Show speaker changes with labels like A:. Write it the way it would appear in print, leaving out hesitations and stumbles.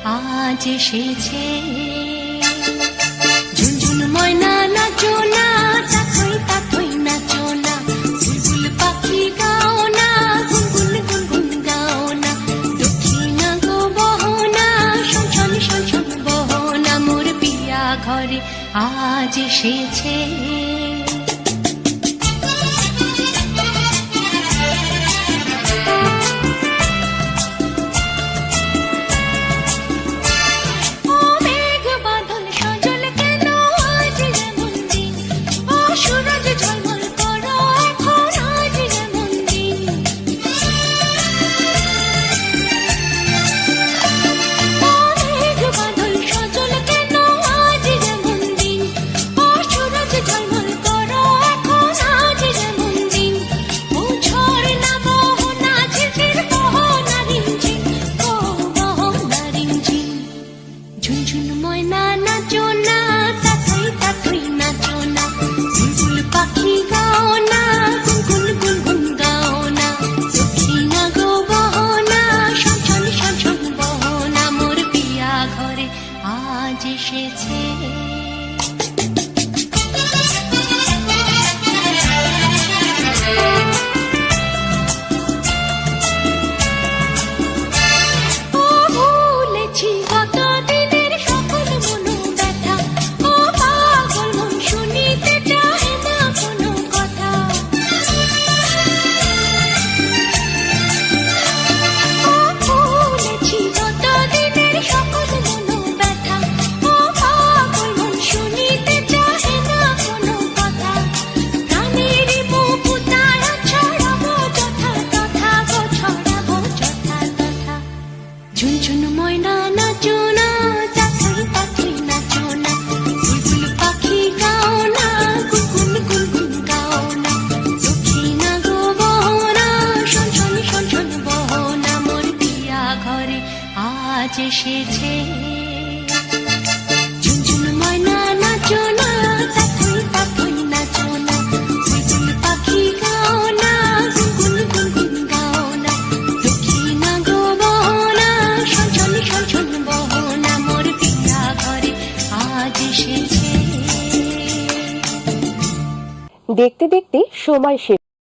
A: আজ এসেছে ঝুনঝুন ময়না নাচো না, তাথই তাথই নাচো না, বুলবুল পাখি গাও না, গুনগুন গুনগুন গাও না, দক্ষিণা গো বহনা, শনশন শনশন বহনা, মোর পিয়া ঘরে আজ এসেছে। ঝুনঝুন ময়না নাচো না, তাথই তাথই নাচো না, বুলবুল পাখি গাও না, গুনগুন গুনগুন গাও না, দক্ষিণা গো বহনা, শনশন শনশন বহনা, মোর পিয়া ঘরে আজ এসেছে। ঝুনঝুন ময়না নাচো না, তাথই তাথই নাচো না, বুলবুল পাখি গাও না, গুনগুন গুনগুন গাও না, দক্ষিণা গো বহনা, শনশন শনশন বহনা, মোর পিয়া ঘরে আজ এসেছে।
B: দেখতে দেখতে সময় শেষ।